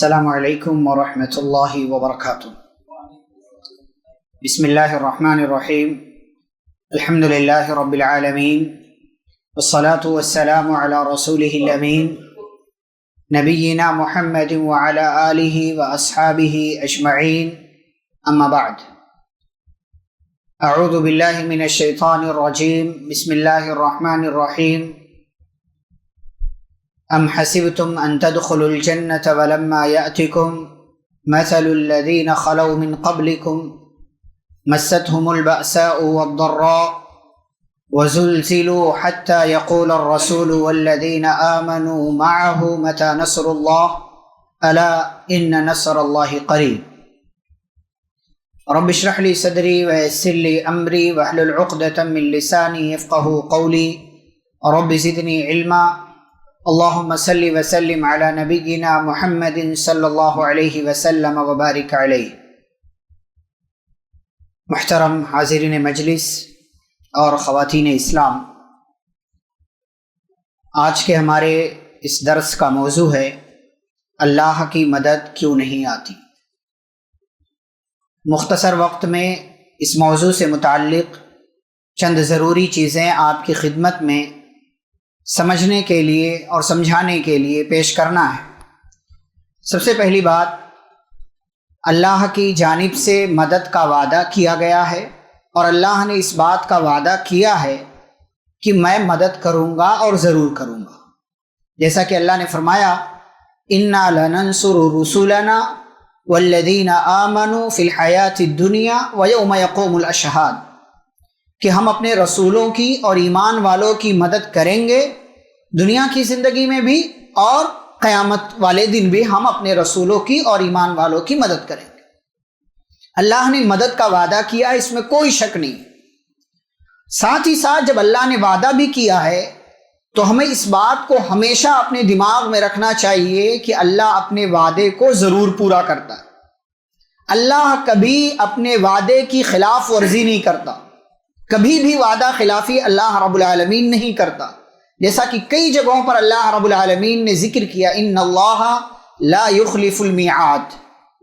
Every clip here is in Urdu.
السلام علیکم ورحمۃ اللہ وبرکاتہ۔ بسم اللہ الرحمن الرحیم، الحمد للہ رب العالمین، والصلاة والسلام علی رسولہ الامین، نبینا محمد وعلی آلہ واصحابہ اجمعین، اما بعد۔ اعوذ باللہ من الشیطان الرجیم، بسم اللہ الرحمن الرحیم۔ ام حسبتم ان تدخلوا الجنة ولما يأتكم مثل الذين خلوا من قبلكم مستهم البأساء والضراء وزلزلوا حتى يقول الرسول والذين آمنوا معه متى نصر الله ألا إن نصر الله قريب۔ رب اشرح لي صدري ويسر لي أمري واحلل عقدة من لساني يفقهوا قولي، رب زدني علما، اللہم صلی وسلم علی نبینا محمد صلی اللہ علیہ وسلم وبارک علیہ۔ محترم حاضرین مجلس اور خواتین اسلام، آج کے ہمارے اس درس کا موضوع ہے اللہ کی مدد کیوں نہیں آتی۔ مختصر وقت میں اس موضوع سے متعلق چند ضروری چیزیں آپ کی خدمت میں سمجھنے کے لیے اور سمجھانے کے لیے پیش کرنا ہے۔ سب سے پہلی بات، اللہ کی جانب سے مدد کا وعدہ کیا گیا ہے اور اللہ نے اس بات کا وعدہ کیا ہے کہ میں مدد کروں گا اور ضرور کروں گا، جیسا کہ اللہ نے فرمایا اِنَّا لَنَنْصُرُ رُسُلَنَا وَالَّذِينَ آمَنُوا فِي الْحَيَاةِ الدُّنْيَا وَيَوْمَ يَقُومُ الْأَشْهَادُ، کہ ہم اپنے رسولوں کی اور ایمان والوں کی مدد کریں گے دنیا کی زندگی میں بھی، اور قیامت والے دن بھی ہم اپنے رسولوں کی اور ایمان والوں کی مدد کریں گے۔ اللہ نے مدد کا وعدہ کیا ہے، اس میں کوئی شک نہیں۔ ساتھ ہی ساتھ جب اللہ نے وعدہ بھی کیا ہے تو ہمیں اس بات کو ہمیشہ اپنے دماغ میں رکھنا چاہیے کہ اللہ اپنے وعدے کو ضرور پورا کرتا ہے۔ اللہ کبھی اپنے وعدے کی خلاف ورزی نہیں کرتا، کبھی بھی وعدہ خلافی اللہ رب العالمین نہیں کرتا، جیسا کہ کئی جگہوں پر اللہ رب العالمین نے ذکر کیا ان اللہ لا یخلف المیعاد،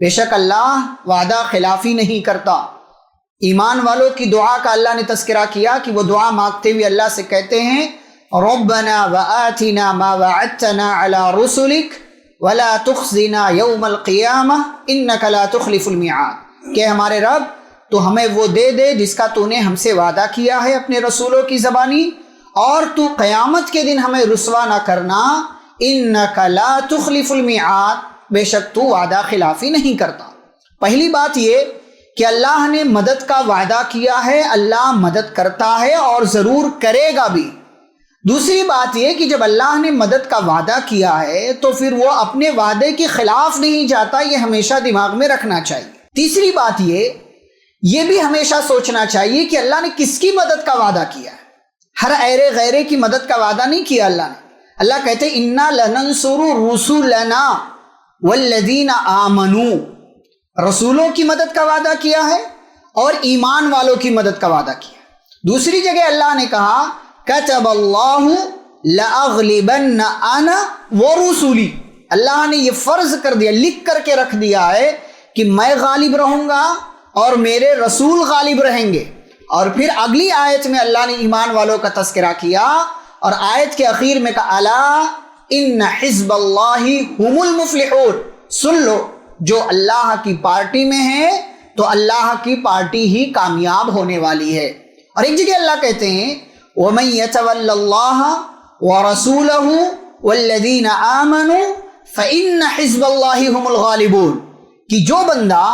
بے شک اللہ وعدہ خلافی نہیں کرتا۔ ایمان والوں کی دعا کا اللہ نے تذکرہ کیا کہ وہ دعا مانگتے ہوئے اللہ سے کہتے ہیں ربنا وآتنا ما وعدتنا علی رسلک ولا تخزنا یوم القیامہ انک لا تخلف المیعاد، کہ ہمارے رب تو ہمیں وہ دے دے جس کا تو نے ہم سے وعدہ کیا ہے اپنے رسولوں کی زبانی، اور تو قیامت کے دن ہمیں رسوا نہ کرنا، انک لا تخلف المیعاد، بے شک تو وعدہ خلافی نہیں کرتا۔ پہلی بات یہ کہ اللہ نے مدد کا وعدہ کیا ہے، اللہ مدد کرتا ہے اور ضرور کرے گا بھی۔ دوسری بات یہ کہ جب اللہ نے مدد کا وعدہ کیا ہے تو پھر وہ اپنے وعدے کے خلاف نہیں جاتا، یہ ہمیشہ دماغ میں رکھنا چاہیے۔ تیسری بات یہ بھی ہمیشہ سوچنا چاہیے کہ اللہ نے کس کی مدد کا وعدہ کیا ہے۔ ہر ایرے غیرے کی مدد کا وعدہ نہیں کیا اللہ نے۔ اللہ کہتے ہیں اِنَّا لَنَنْصُرُ رُسُلَنَا وَالَّذِينَ آمَنُوا، رسولوں کی مدد کا وعدہ کیا ہے اور ایمان والوں کی مدد کا وعدہ کیا ہے۔ دوسری جگہ اللہ نے کہا كَتَبَ اللَّهُ لَأَغْلِبَنَّ أَنَا وَرُسُلِي، اللہ نے یہ فرض کر دیا، لکھ کر کے رکھ دیا ہے کہ میں غالب رہوں گا اور میرے رسول غالب رہیں گے۔ اور پھر اگلی آیت میں اللہ نے ایمان والوں کا تذکرہ کیا اور آیت کے اخیر میں کہا الا ان حزب اللہ هم المفلحون، سن لو جو اللہ کی پارٹی میں ہے تو اللہ کی پارٹی ہی کامیاب ہونے والی ہے۔ اور ایک جگہ اللہ کہتے ہیں وَمَن يَتَوَلَّ اللَّهَ وَرَسُولَهُ وَالَّذِينَ آمَنُوا فَإِنَّ حِزْبَ اللَّهِ هُمُ الْغَالِبُونَ، کہ جو بندہ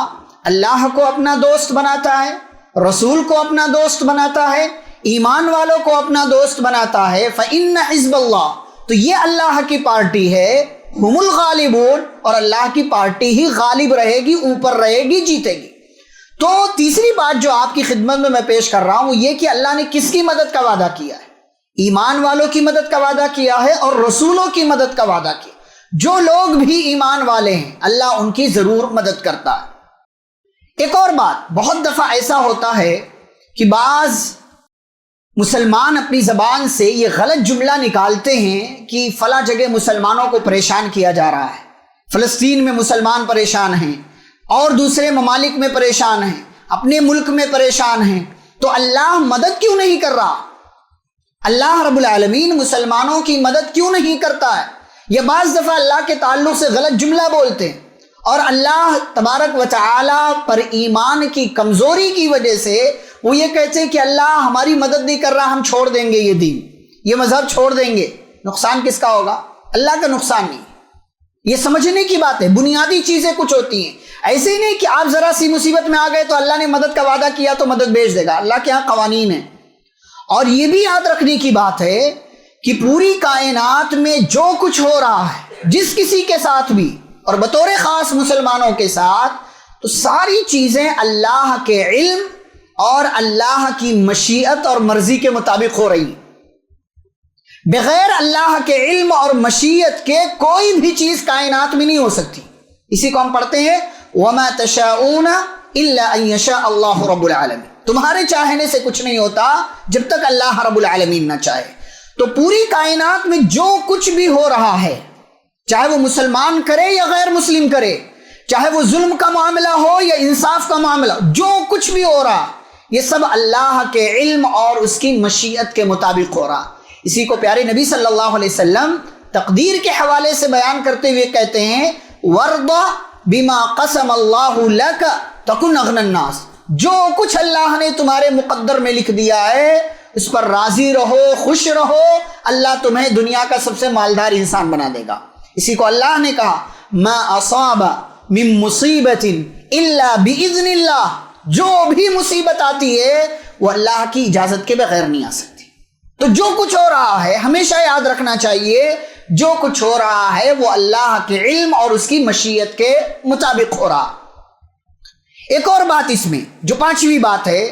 اللہ کو اپنا دوست بناتا ہے، رسول کو اپنا دوست بناتا ہے، ایمان والوں کو اپنا دوست بناتا ہے، فَإِنَّ حِزْبَ اللَّهِ، تو یہ اللہ کی پارٹی ہے، ہم الغالبون، اور اللہ کی پارٹی ہی غالب رہے گی، اوپر رہے گی، جیتے گی۔ تو تیسری بات جو آپ کی خدمت میں پیش کر رہا ہوں وہ یہ کہ اللہ نے کس کی مدد کا وعدہ کیا ہے؟ ایمان والوں کی مدد کا وعدہ کیا ہے اور رسولوں کی مدد کا وعدہ کیا۔ جو لوگ بھی ایمان والے ہیں اللہ ان کی ضرور مدد کرتا ہے۔ ایک اور بات، بہت دفعہ ایسا ہوتا ہے کہ بعض مسلمان اپنی زبان سے یہ غلط جملہ نکالتے ہیں کہ فلاں جگہ مسلمانوں کو پریشان کیا جا رہا ہے، فلسطین میں مسلمان پریشان ہیں اور دوسرے ممالک میں پریشان ہیں، اپنے ملک میں پریشان ہیں، تو اللہ مدد کیوں نہیں کر رہا؟ اللہ رب العالمین مسلمانوں کی مدد کیوں نہیں کرتا ہے؟ یہ بعض دفعہ اللہ کے تعلق سے غلط جملہ بولتے ہیں، اور اللہ تبارک و تعالی پر ایمان کی کمزوری کی وجہ سے وہ یہ کہتے ہیں کہ اللہ ہماری مدد نہیں کر رہا، ہم چھوڑ دیں گے یہ دین، یہ مذہب چھوڑ دیں گے۔ نقصان کس کا ہوگا؟ اللہ کا نقصان نہیں۔ یہ سمجھنے کی بات ہے، بنیادی چیزیں کچھ ہوتی ہیں، ایسے ہی نہیں کہ آپ ذرا سی مصیبت میں آ گئے تو اللہ نے مدد کا وعدہ کیا تو مدد بھیج دے گا۔ اللہ کے ہاں قوانین ہیں، اور یہ بھی یاد رکھنے کی بات ہے کہ پوری کائنات میں جو کچھ ہو رہا ہے جس کسی کے ساتھ بھی، اور بطور خاص مسلمانوں کے ساتھ، تو ساری چیزیں اللہ کے علم اور اللہ کی مشیت اور مرضی کے مطابق ہو رہی ہیں۔ بغیر اللہ کے علم اور مشیت کے کوئی بھی چیز کائنات میں نہیں ہو سکتی۔ اسی کو ہم پڑھتے ہیں وَمَا تَشَاءُونَ إِلَّا أَن يَشَاءَ اللَّهُ رَبُّ الْعَالَمِينَ، تمہارے چاہنے سے کچھ نہیں ہوتا جب تک اللہ رب العالمین نہ چاہے۔ تو پوری کائنات میں جو کچھ بھی ہو رہا ہے، چاہے وہ مسلمان کرے یا غیر مسلم کرے، چاہے وہ ظلم کا معاملہ ہو یا انصاف کا معاملہ، جو کچھ بھی ہو رہا یہ سب اللہ کے علم اور اس کی مشیت کے مطابق ہو رہا۔ اسی کو پیارے نبی صلی اللہ علیہ وسلم تقدیر کے حوالے سے بیان کرتے ہوئے کہتے ہیں وَرْضَ بِمَا قَسَمَ اللَّهُ لَكَ تَكُنْ أَغْنَى النَّاسِ، جو کچھ اللہ نے تمہارے مقدر میں لکھ دیا ہے اس پر راضی رہو، خوش رہو، اللہ تمہیں دنیا کا سب سے مالدار انسان بنا دے گا۔ اسی کو اللہ نے کہا مَا أَصَابَ مِن مُصِيبَةٍ إِلَّا بِإِذْنِ اللَّهِ، جو بھی مصیبت آتی ہے وہ اللہ کی اجازت کے بغیر نہیں آ سکتی۔ تو جو کچھ ہو رہا ہے ہمیشہ یاد رکھنا چاہیے، جو کچھ ہو رہا ہے وہ اللہ کے علم اور اس کی مشیت کے مطابق ہو رہا۔ ایک اور بات اس میں جو پانچویں بات ہے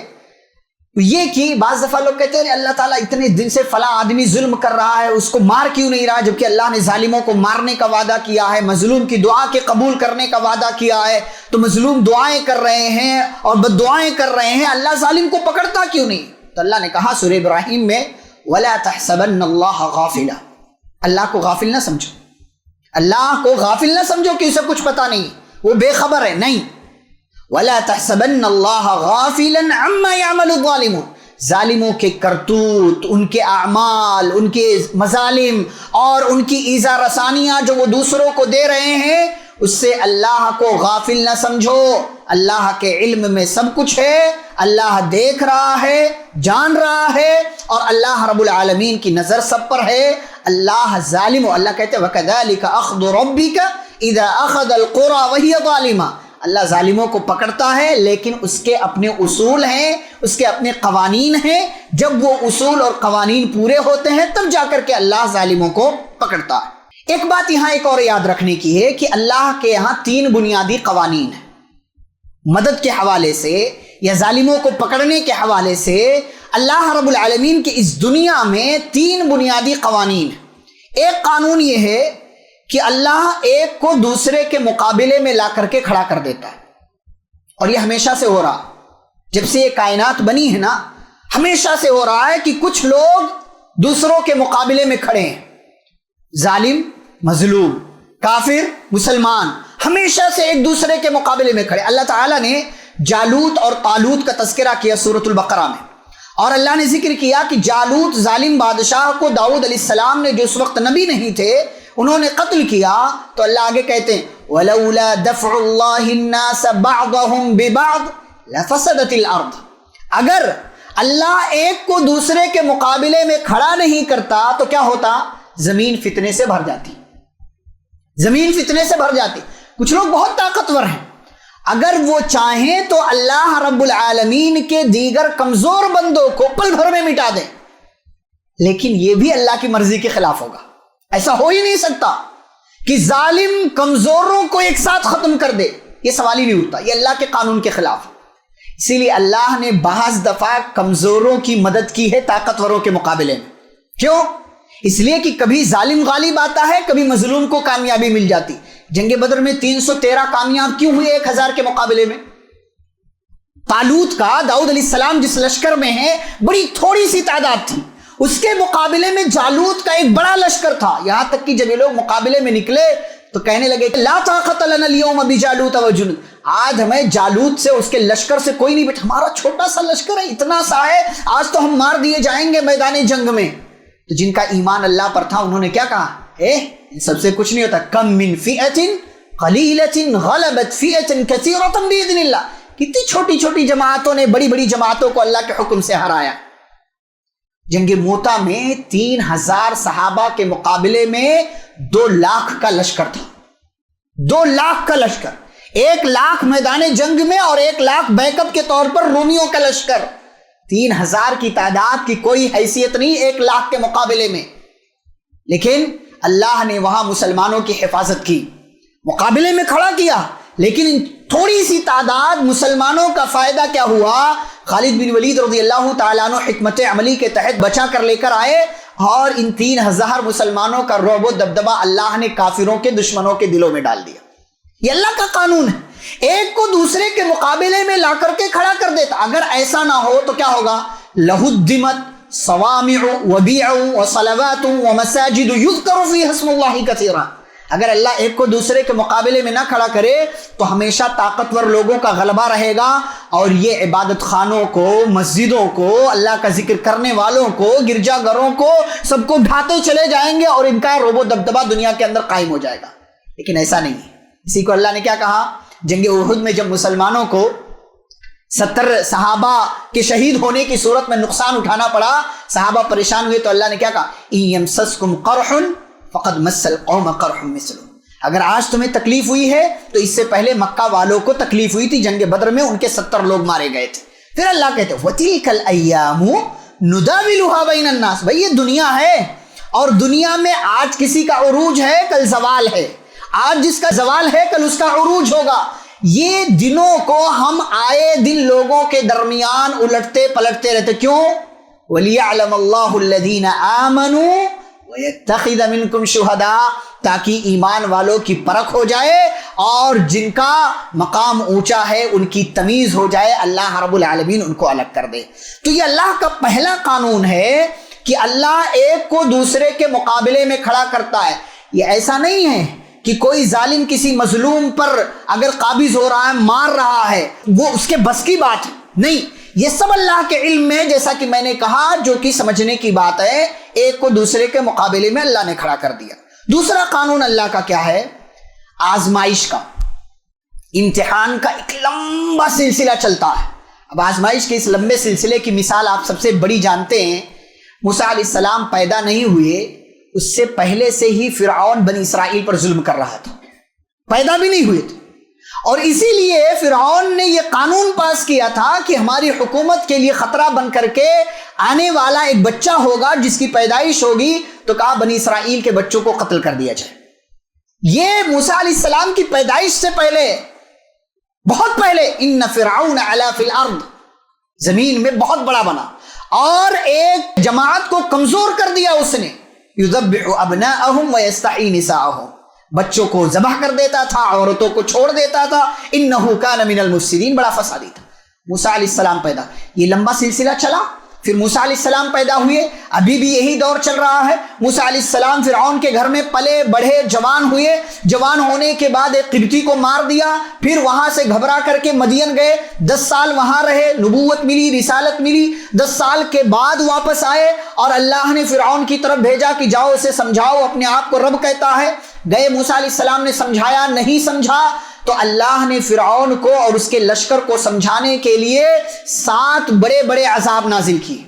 یہ کہ بعض دفعہ لوگ کہتے ہیں اللہ تعالیٰ اتنے دن سے فلاں آدمی ظلم کر رہا ہے، اس کو مار کیوں نہیں رہا، جبکہ اللہ نے ظالموں کو مارنے کا وعدہ کیا ہے، مظلوم کی دعا کے قبول کرنے کا وعدہ کیا ہے، تو مظلوم دعائیں کر رہے ہیں اور بد دعائیں کر رہے ہیں، اللہ ظالم کو پکڑتا کیوں نہیں؟ تو اللہ نے کہا سورہ ابراہیم میں وَلَا تَحْسَبَنَّ اللَّهَ غَافِلًا، اللہ کو غافل نہ سمجھو، اللہ کو غافل نہ سمجھو کہ اسے کچھ پتا نہیں، وہ بے خبر ہے، نہیں۔ وَلَا تَحْسَبَنَّ اللَّهَ غَافِلًا عَمَّا يَعْمَلُ الظَّالِمُونَ، ظالموں کے کرتوت، ان کے اعمال، ان کے مظالم اور ان کی ایذا رسانیاں جو وہ دوسروں کو دے رہے ہیں اس سے اللہ کو غافل نہ سمجھو۔ اللہ کے علم میں سب کچھ ہے، اللہ دیکھ رہا ہے، جان رہا ہے، اور اللہ رب العالمین کی نظر سب پر ہے۔ اللہ ظالم، اللہ کہتے ہیں وَكَذَلِكَ أَخْذُ رَبِّكَ إِذَا أَخَذَ الْقُرَى وَهِيَ ظَالِمَةٌ، اللہ ظالموں کو پکڑتا ہے لیکن اس کے اپنے اصول ہیں، اس کے اپنے قوانین ہیں، جب وہ اصول اور قوانین پورے ہوتے ہیں تب جا کر کے اللہ ظالموں کو پکڑتا ہے۔ ایک بات یہاں ایک اور یاد رکھنے کی ہے کہ اللہ کے یہاں تین بنیادی قوانین ہیں، مدد کے حوالے سے یا ظالموں کو پکڑنے کے حوالے سے۔ اللہ رب العالمین کے اس دنیا میں تین بنیادی قوانین ہیں۔ ایک قانون یہ ہے کہ اللہ ایک کو دوسرے کے مقابلے میں لا کر کے کھڑا کر دیتا ہے، اور یہ ہمیشہ سے ہو رہا، جب سے یہ کائنات بنی ہے نا، ہمیشہ سے ہو رہا ہے کہ کچھ لوگ دوسروں کے مقابلے میں کھڑے ہیں، ظالم مظلوم، کافر مسلمان، ہمیشہ سے ایک دوسرے کے مقابلے میں کھڑے۔ اللہ تعالیٰ نے جالوت اور طالوت کا تذکرہ کیا سورۃ البقرہ میں، اور اللہ نے ذکر کیا کہ جالوت ظالم بادشاہ کو داؤد علیہ السلام نے جو اس وقت نبی نہیں تھے انہوں نے قتل کیا، تو اللہ آگے کہتے ہیں وَلَوْلَا دَفْعُ اللَّهِ النَّاسَ بَعْضَهُمْ بِبَعْضٍ لَفَسَدَتِ الْأَرْضُ، اگر اللہ ایک کو دوسرے کے مقابلے میں کھڑا نہیں کرتا تو کیا ہوتا؟ زمین فتنے سے بھر جاتی، زمین فتنے سے بھر جاتی۔ کچھ لوگ بہت طاقتور ہیں، اگر وہ چاہیں تو اللہ رب العالمین کے دیگر کمزور بندوں کو پل بھر میں مٹا دیں، لیکن یہ بھی اللہ کی مرضی کے خلاف ہوگا۔ ایسا ہو ہی نہیں سکتا کہ ظالم کمزوروں کو ایک ساتھ ختم کر دے، یہ سوال ہی نہیں اٹھتا، یہ اللہ کے قانون کے خلاف۔ اسی لیے اللہ نے بعض دفعہ کمزوروں کی مدد کی ہے طاقتوروں کے مقابلے میں۔ کیوں؟ اس لیے کہ کبھی ظالم غالب آتا ہے، کبھی مظلوم کو کامیابی مل جاتی۔ جنگ بدر میں 313 کامیاب کیوں ہوئے 1000 کے مقابلے میں؟ طالوت کا داؤد علیہ السلام جس لشکر میں ہے بڑی تھوڑی سی تعداد تھی، اس کے مقابلے میں جالوت کا ایک بڑا لشکر تھا، یہاں تک کہ جب یہ لوگ مقابلے میں نکلے تو کہنے لگے لا طاقت لنا اليوم بجالوت وجنود، آج ہمیں جالوت سے اس کے لشکر سے کوئی نہیں بیٹھا، ہمارا چھوٹا سا لشکر ہے، اتنا سا ہے، آج تو ہم مار دیے جائیں گے میدان جنگ میں۔ تو جن کا ایمان اللہ پر تھا انہوں نے کیا کہا، ان سب سے کچھ نہیں ہوتا، کم من فئۃ قلیلۃ غلبت فئۃ کثیرۃ باذن اللہ، کتنی چھوٹی چھوٹی جماعتوں نے بڑی بڑی جماعتوں کو اللہ کے حکم سے ہرایا۔ جنگ موتا میں 3000 صحابہ کے مقابلے میں 2 لاکھ کا لشکر تھا، 2 لاکھ کا لشکر، 1 لاکھ میدان جنگ میں اور 1 لاکھ بیک اپ کے طور پر رومیوں کا لشکر۔ 3000 کی تعداد کی کوئی حیثیت نہیں 1 لاکھ کے مقابلے میں، لیکن اللہ نے وہاں مسلمانوں کی حفاظت کی، مقابلے میں کھڑا کیا، لیکن تھوڑی سی تعداد مسلمانوں کا فائدہ کیا ہوا، خالد بن ولید رضی اللہ تعالیٰ عنہ حکمت عملی کے تحت بچا کر لے کر آئے، اور ان 3000 مسلمانوں کا رعب و دبدبہ اللہ نے کافروں کے دشمنوں کے دلوں میں ڈال دیا۔ یہ اللہ کا قانون ہے، ایک کو دوسرے کے مقابلے میں لا کر کے کھڑا کر دیتا۔ اگر ایسا نہ ہو تو کیا ہوگا، لہدمت صوامع وبیع وصلوات ومساجد یذکر فیہا اسم اللہ کثیرا۔ اگر اللہ ایک کو دوسرے کے مقابلے میں نہ کھڑا کرے تو ہمیشہ طاقتور لوگوں کا غلبہ رہے گا، اور یہ عبادت خانوں کو، مسجدوں کو، اللہ کا ذکر کرنے والوں کو، گرجا گھروں کو، سب کو ڈھاتے چلے جائیں گے، اور ان کا رعب و دبدبہ دنیا کے اندر قائم ہو جائے گا۔ لیکن ایسا نہیں ہے۔ اسی کو اللہ نے کیا کہا، جنگ احد میں جب مسلمانوں کو 70 صحابہ کے شہید ہونے کی صورت میں نقصان اٹھانا پڑا، صحابہ پریشان ہوئے، تو اللہ نے کیا کہا، ان یمسسکم قرح فقد مس القوم قرح مثلہ، اگر آج تمہیں تکلیف ہوئی ہے تو اس سے پہلے مکہ والوں کو تکلیف ہوئی تھی، جنگ بدر میں ان کے 70 لوگ مارے گئے تھے۔ پھر اللہ کہتے ہیں وَتِلْكَ الْأَيَّامُ نُدَاوِلُهَا بَيْنَ النَّاسِ، بھئی یہ دنیا ہے، اور دنیا میں آج کسی کا عروج ہے، کل زوال ہے، آج جس کا زوال ہے کل اس کا عروج ہوگا۔ یہ دنوں کو ہم آئے دن لوگوں کے درمیان الٹتے پلٹتے رہتے، کیوں؟ وَلِيَعْلَمَ اللَّهُ الَّذِينَ آمَنُوا وَيَتَّخِذَ مِنْكُمْ شُهَدَاءَ، تاکہ ایمان والوں کی پرکھ ہو جائے اور جن کا مقام اونچا ہے ان کی تمیز ہو جائے، اللہ رب العالمین ان کو الگ کر دے۔ تو یہ اللہ کا پہلا قانون ہے کہ اللہ ایک کو دوسرے کے مقابلے میں کھڑا کرتا ہے۔ یہ ایسا نہیں ہے کہ کوئی ظالم کسی مظلوم پر اگر قابض ہو رہا ہے، مار رہا ہے، وہ اس کے بس کی بات ہے، نہیں، یہ سب اللہ کے علم میں، جیسا کہ میں نے کہا، جو کہ سمجھنے کی بات ہے، ایک کو دوسرے کے مقابلے میں اللہ نے کھڑا کر دیا۔ دوسرا قانون اللہ کا کیا ہے، آزمائش کا، امتحان کا ایک لمبا سلسلہ چلتا ہے۔ اب آزمائش کے اس لمبے سلسلے کی مثال آپ سب سے بڑی جانتے ہیں، موسیٰ علیہ السلام پیدا نہیں ہوئے، اس سے پہلے سے ہی فرعون بنی اسرائیل پر ظلم کر رہا تھا، پیدا بھی نہیں ہوئے تھے، اور اسی لیے فرعون نے یہ قانون پاس کیا تھا کہ ہماری حکومت کے لیے خطرہ بن کر کے آنے والا ایک بچہ ہوگا جس کی پیدائش ہوگی، تو کہا بنی اسرائیل کے بچوں کو قتل کر دیا جائے۔ یہ موسیٰ علیہ السلام کی پیدائش سے پہلے، بہت پہلے، ان فرعون علا فی الارض، زمین میں بہت بڑا بنا اور ایک جماعت کو کمزور کر دیا اس نے، یذبح ابناءہم ویستحیی نساءہم، بچوں کو ذبح کر دیتا تھا، عورتوں کو چھوڑ دیتا تھا، انہ کان من المفسدین، بڑا فسادی تھا۔ موسیٰ علیہ السلام پیدا، یہ لمبا سلسلہ چلا، پھر موسیٰ علیہ السلام پیدا ہوئے، ابھی بھی یہی دور چل رہا ہے۔ موسیٰ علیہ السلام فرعون کے گھر میں پلے بڑھے، جوان ہوئے، جوان ہونے کے بعد ایک قبطی کو مار دیا، پھر وہاں سے گھبرا کر کے مدین گئے، 10 سال وہاں رہے، نبوت ملی، رسالت ملی، 10 سال کے بعد واپس آئے، اور اللہ نے فرعون کی طرف بھیجا کہ جاؤ اسے سمجھاؤ اپنے آپ کو رب کہتا ہے۔ گئے، موسیٰ علیہ السلام نے سمجھایا، نہیں سمجھا، تو اللہ نے فرعون کو اور اس کے لشکر کو سمجھانے کے لیے 7 بڑے بڑے عذاب نازل کیے۔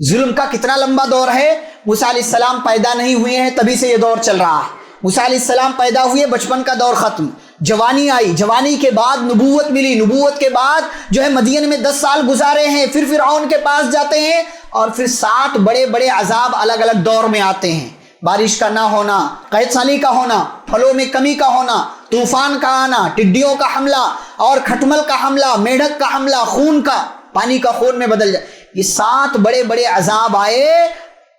ظلم کا کتنا لمبا دور ہے، موسیٰ علیہ السلام پیدا نہیں ہوئے ہیں تبھی سے یہ دور چل رہا ہے۔ موسیٰ علیہ السلام پیدا ہوئے، بچپن کا دور ختم، جوانی آئی، جوانی کے بعد نبوت ملی، نبوت کے بعد جو ہے مدین میں 10 سال گزارے ہیں، پھر فرعون کے پاس جاتے ہیں، اور پھر 7 بڑے بڑے عذاب الگ الگ دور میں آتے ہیں۔ بارش کا نہ ہونا، قحط سالی کا ہونا، پھلوں میں کمی کا ہونا، طوفان کا آنا، ٹڈیوں کا حملہ، اور کھٹمل کا حملہ، میڈک کا حملہ، خون کا، پانی کا خون میں بدل جائے، یہ 7 بڑے بڑے عذاب آئے،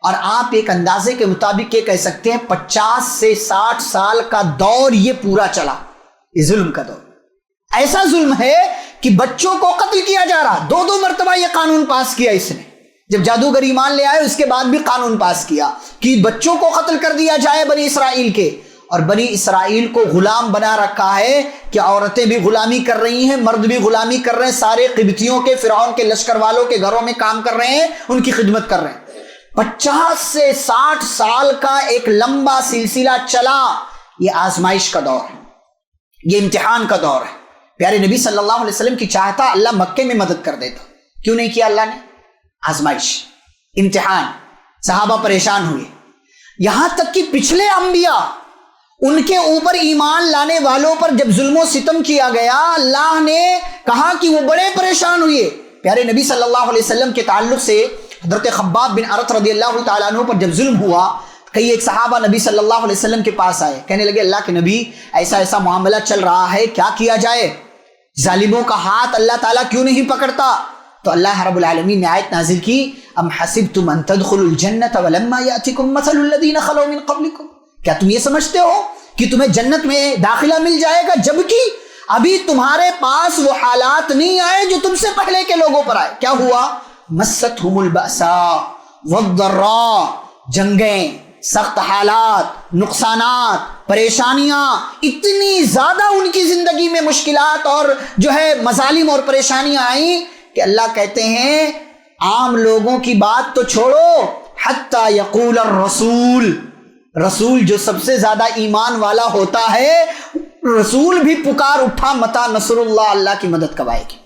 اور آپ ایک اندازے کے مطابق یہ کہہ سکتے ہیں 50 سے 60 سال کا دور یہ پورا چلا، یہ ظلم کا دور۔ ایسا ظلم ہے کہ بچوں کو قتل کیا جا رہا، 2 مرتبہ یہ قانون پاس کیا اس نے، جب جادوگر ایمان لے آئے اس کے بعد بھی قانون پاس کیا کہ بچوں کو قتل کر دیا جائے بنی اسرائیل کے، اور بنی اسرائیل کو غلام بنا رکھا ہے کہ عورتیں بھی غلامی کر رہی ہیں، مرد بھی غلامی کر رہے ہیں، سارے قبطیوں کے، فرعون کے لشکر والوں کے گھروں میں کام کر رہے ہیں، ان کی خدمت کر رہے ہیں۔ 50 سے 60 سال کا ایک لمبا سلسلہ چلا۔ یہ آزمائش کا دور ہے، یہ امتحان کا دور ہے۔ پیارے نبی صلی اللہ علیہ وسلم کی چاہتا اللہ مکے میں مدد کر دیتا، کیوں نہیں کیا اللہ نے؟ آزمائش، امتحان، صحابہ پریشان ہوئے، یہاں تک کہ پچھلے انبیاء، ان کے اوپر ایمان لانے والوں پر جب ظلم و ستم کیا گیا، اللہ نے کہا کہ وہ بڑے پریشان ہوئے۔ پیارے نبی صلی اللہ علیہ وسلم کے تعلق سے حضرت خباب بن ارت رضی اللہ تعالیٰ عنہ پر جب ظلم ہوا، کئی ایک صحابہ نبی صلی اللہ علیہ وسلم کے پاس آئے، کہنے لگے اللہ کے نبی ایسا ایسا معاملہ چل رہا ہے، کیا کیا جائے؟ ظالموں کا ہاتھ اللہ تعالیٰ کیوں نہیں پکڑتا؟ تو اللہ رب العالمین نے آیت نازل کی، ام حسبتم ان تدخلوا الجنۃ ولما یأتکم مثل الذین خلوا من قبلکم، کیا تم یہ سمجھتے ہو کہ تمہیں جنت میں داخلہ مل جائے گا جبکہ ابھی تمہارے پاس وہ حالات نہیں آئے جو تم سے پہلے کے لوگوں پر آئے؟ کیا ہوا؟ مستہم البأساء والضراء، جنگیں، سخت حالات، نقصانات، پریشانیاں، اتنی زیادہ ان کی زندگی میں مشکلات اور جو ہے مظالم اور پریشانیاں آئیں کہ اللہ کہتے ہیں عام لوگوں کی بات تو چھوڑو، حتی یقول الرسول، رسول جو سب سے زیادہ ایمان والا ہوتا ہے، رسول بھی پکار اٹھا متی نصر اللہ، اللہ کی مدد کب آئے گی؟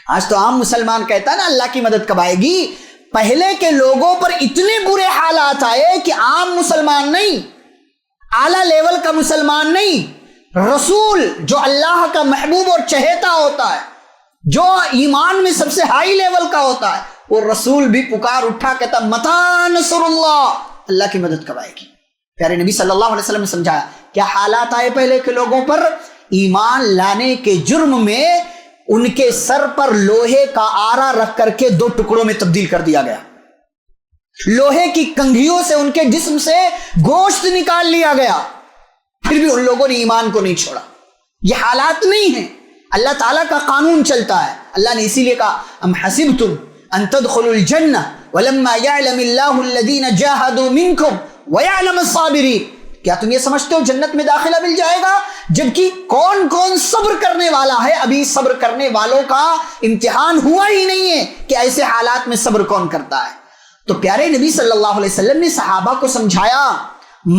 آج تو عام مسلمان کہتا ہے نا اللہ کی مدد کب آئے گی۔ پہلے کے لوگوں پر اتنے برے حالات آئے کہ عام مسلمان نہیں، اعلیٰ لیول کا مسلمان نہیں، رسول جو اللہ کا محبوب اور چہیتا ہوتا ہے، جو ایمان میں سب سے ہائی لیول کا ہوتا ہے، وہ رسول بھی پکار اٹھا کہتا متی نصر اللہ، اللہ کی مدد کب آئے گی؟ پیارے نبی صلی اللہ علیہ وسلم نے سمجھایا کیا حالات آئے پہلے کے لوگوں پر؟ ایمان لانے کے جرم میں ان کے سر پر لوہے کا آرا رکھ کر کے 2 ٹکڑوں میں تبدیل کر دیا گیا، لوہے کی کنگھیوں سے ان کے جسم سے گوشت نکال لیا گیا، پھر بھی ان لوگوں نے ایمان کو نہیں چھوڑا۔ یہ حالات نہیں ہیں، اللہ تعالیٰ کا قانون چلتا ہے۔ اللہ نے اسی لیے کہا ام حسبتم ان تدخلوا الجنہ ولما یعلم اللہ الذین جاہدوا منکم ویعلم الصابرین، کیا تم یہ سمجھتے ہو جنت میں داخلہ مل جائے گا جبکہ کون کون صبر کرنے والا ہے؟ ابھی صبر کرنے والوں کا امتحان ہوا ہی نہیں ہے کہ ایسے حالات میں صبر کون کرتا ہے۔ تو پیارے نبی صلی اللہ علیہ وسلم نے صحابہ کو سمجھایا،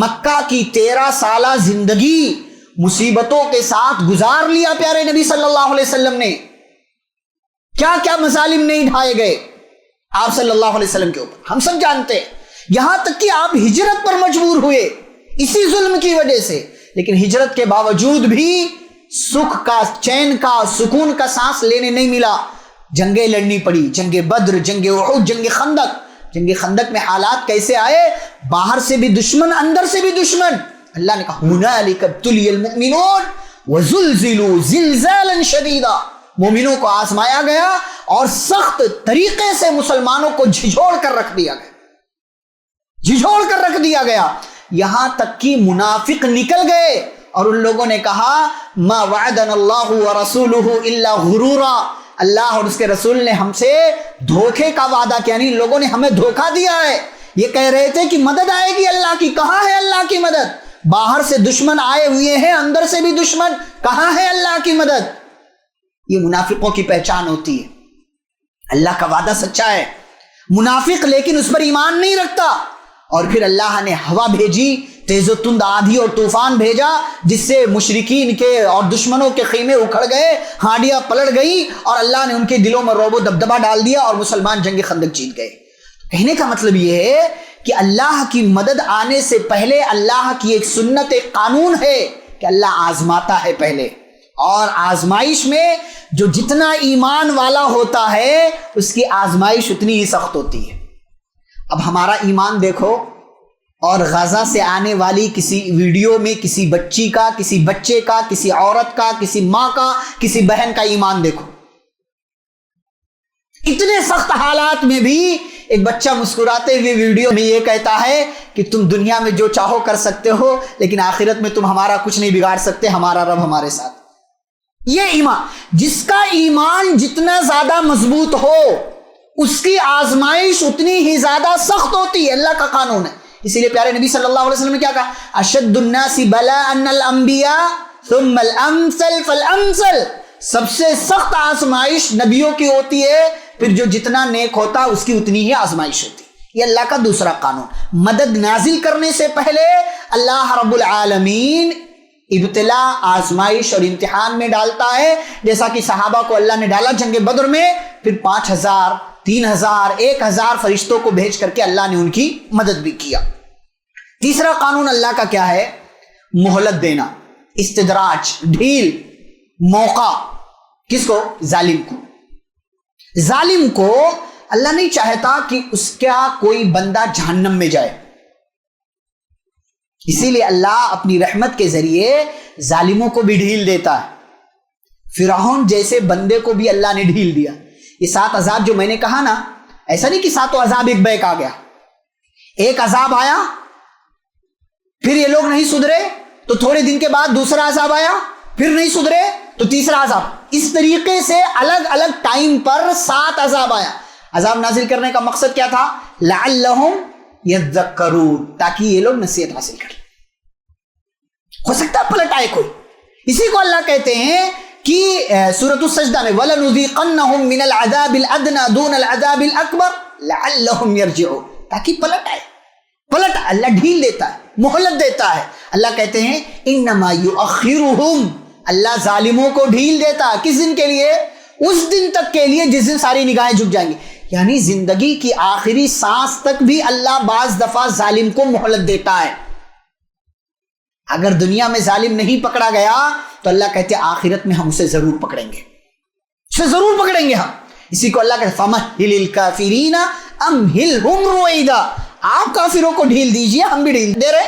مکہ کی 13 سالہ زندگی مصیبتوں کے ساتھ گزار لیا پیارے نبی صلی اللہ علیہ وسلم نے، کیا کیا مظالم نہیں ڈھائے گئے آپ صلی اللہ علیہ وسلم کے اوپر، ہم سب جانتے ہیں، یہاں تک کہ آپ ہجرت پر مجبور ہوئے اسی ظلم کی وجہ سے، لیکن ہجرت کے باوجود بھی سکھ کا، چین کا، سکون کا سانس لینے نہیں ملا، جنگیں لڑنی پڑی، جنگ بدر، جنگ احد، جنگ خندق۔ جنگ خندق میں حالات کیسے آئے؟ باہر سے بھی دشمن، اندر سے بھی دشمن۔ اللہ نے کہا ہنالک ابتلی المؤمنون وزلزلوا زلزالا شدیدا، مومنوں کو آزمایا گیا اور سخت طریقے سے مسلمانوں کو جھجھوڑ کر رکھ دیا گیا، جھجھوڑ کر رکھ دیا گیا، یہاں تک کہ منافق نکل گئے اور ان لوگوں نے کہا ما وعدنا اللہ ورسولہ الا غرورا، اللہ اور اس کے رسول نے ہم سے دھوکے کا وعدہ کیا، یعنی ان لوگوں نے ہمیں دھوکہ دیا ہے۔ یہ کہہ رہے تھے کہ مدد آئے گی اللہ کی، کہاں ہے اللہ کی مدد؟ باہر سے دشمن آئے ہوئے ہیں، اندر سے بھی دشمن، کہاں ہے اللہ کی مدد؟ یہ منافقوں کی پہچان ہوتی ہے۔ اللہ کا وعدہ سچا ہے، منافق لیکن اس پر ایمان نہیں رکھتا، اور پھر اللہ نے ہوا بھیجی، تیز و تند آندھی اور طوفان بھیجا، جس سے مشرکین کے اور دشمنوں کے خیمے اکھڑ گئے، ہانڈیاں پلٹ گئی، اور اللہ نے ان کے دلوں میں رعب و دبدبہ ڈال دیا اور مسلمان جنگ خندق جیت گئے۔ کہنے کا مطلب یہ ہے کہ اللہ کی مدد آنے سے پہلے اللہ کی ایک سنت، ایک قانون ہے کہ اللہ آزماتا ہے پہلے، اور آزمائش میں جو جتنا ایمان والا ہوتا ہے اس کی آزمائش اتنی ہی سخت ہوتی ہے۔ اب ہمارا ایمان دیکھو اور غزہ سے آنے والی کسی ویڈیو میں کسی بچی کا، کسی بچے کا، کسی عورت کا، کسی ماں کا، کسی بہن کا ایمان دیکھو، اتنے سخت حالات میں بھی ایک بچہ مسکراتے ہوئے ویڈیو میں یہ کہتا ہے کہ تم دنیا میں جو چاہو کر سکتے ہو لیکن آخرت میں تم ہمارا کچھ نہیں بگاڑ سکتے، ہمارا رب ہمارے ساتھ۔ یہ ایمان، جس کا ایمان جتنا زیادہ مضبوط ہو اس کی آزمائش اتنی ہی زیادہ سخت ہوتی ہے، اللہ کا قانون ہے۔ اسی لیے پیارے نبی صلی اللہ علیہ وسلم نے کیا کہا؟ اشد الناس بلاء الانبیاء ثم الامثل فالامثل، سب سے سخت آزمائش نبیوں کی ہوتی ہے، پھر جو جتنا نیک ہوتا اس کی اتنی ہی آزمائش ہوتی ہے۔ یہ اللہ کا دوسرا قانون۔ مدد نازل کرنے سے پہلے اللہ رب العالمین ابتلا، آزمائش اور امتحان میں ڈالتا ہے، جیسا کہ صحابہ کو اللہ نے ڈالا جنگ بدر میں، پھر 5000 3000 1000 فرشتوں کو بھیج کر کے اللہ نے ان کی مدد بھی کیا۔ تیسرا قانون اللہ کا کیا ہے؟ مہلت دینا، استدراج، ڈھیل، موقع۔ کس کو؟ ظالم کو۔ ظالم کو اللہ نہیں چاہتا کہ اس کا کوئی بندہ جہنم میں جائے، اسی لیے اللہ اپنی رحمت کے ذریعے ظالموں کو بھی ڈھیل دیتا ہے۔ فرعون جیسے بندے کو بھی اللہ نے ڈھیل دیا۔ یہ 7 عذاب جو میں نے کہا نا، ایسا نہیں کہ 7 عذاب ایک بیک آ گیا، ایک عذاب آیا، پھر یہ لوگ نہیں سدھرے تو تھوڑے دن کے بعد دوسرا عذاب آیا، پھر نہیں سدھرے تو تیسرا عذاب، اس طریقے سے الگ الگ ٹائم پر 7 عذاب آیا۔ عذاب نازل کرنے کا مقصد کیا تھا؟ لعلہم یذکرون، تاکہ یہ لوگ نصیحت حاصل کریں۔ ہو سکتا ہے پلٹ آئے کوئی۔ اسی کو اللہ کہتے ہیں کہ سورۃ السجدہ میں وَلَنُذِيقَنَّهُم مِّنَ الْعَذَابِ الْأَدْنَىٰ دُونَ الْعَذَابِ الْأَكْبَرِ لَعَلَّهُمْ يَرْجِعُونَ، تاکہ پلٹ آئے۔ پلٹ اللہ ڈھیل دیتا ہے، مہلت دیتا ہے۔ اللہ کہتے ہیں انما یؤخرہم، اللہ ظالموں کو ڈھیل دیتا ہے۔ کس دن کے لیے؟ اس دن تک کے لیے جس دن ساری نگاہیں جھک جائیں گی، یعنی زندگی کی آخری سانس تک بھی اللہ بعض دفعہ ظالم کو مہلت دیتا ہے۔ اگر دنیا میں ظالم نہیں پکڑا گیا تو اللہ کہتے ہیں آخرت میں ہم اسے ضرور پکڑیں گے، اسے ضرور پکڑیں گے ہم۔ اسی کو اللہ کہتے ہیں فَمَهِّلِ الْكَافِرِينَ أَمْهِلْهُمْ رُوَيْدًا، آپ کافروں کو ڈھیل دیجئے، ہم بھی ڈھیل دے رہے،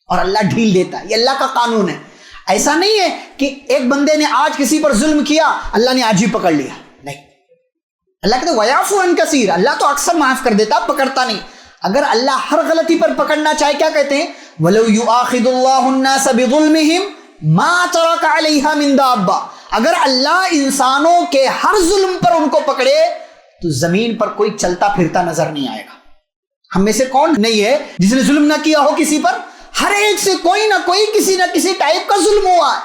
اور اللہ ڈھیل دیتا ہے۔ یہ اللہ کا قانون ہے۔ ایسا نہیں ہے کہ ایک بندے نے آج کسی پر ظلم کیا، اللہ نے آج ہی پکڑ لیا، نہیں۔ اللہ کہتے ہیں وَيَعْفُو عَنْ كَثِيرٍ، اللہ تو اکثر معاف کر دیتا، پکڑتا نہیں۔ اگر اللہ ہر غلطی پر پکڑنا چاہے، کیا کہتے ہیں وَلَوْ يُؤَاخِذُ اللَّهُ النَّاسَ بِظُلْمِهِمْ مَا تَرَكَ عَلَيْهَا مِن دَابَّةٍ، اگر اللہ انسانوں کے ہر ظلم پر ان کو پکڑے تو زمین پر کوئی چلتا پھرتا نظر نہیں آئے گا۔ ہم میں سے کون نہیں ہے جس نے ظلم نہ کیا ہو کسی پر؟ ہر ایک سے کوئی نہ کوئی کسی نہ کسی ٹائپ کا ظلم ہوا ہے۔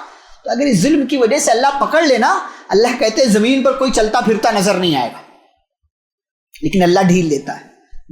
تو اگر اس ظلم کی وجہ سے اللہ پکڑ لینا، اللہ کہتے ہیں زمین پر کوئی چلتا پھرتا نظر نہیں آئے گا۔ لیکن اللہ ڈھیل دیتا ہے،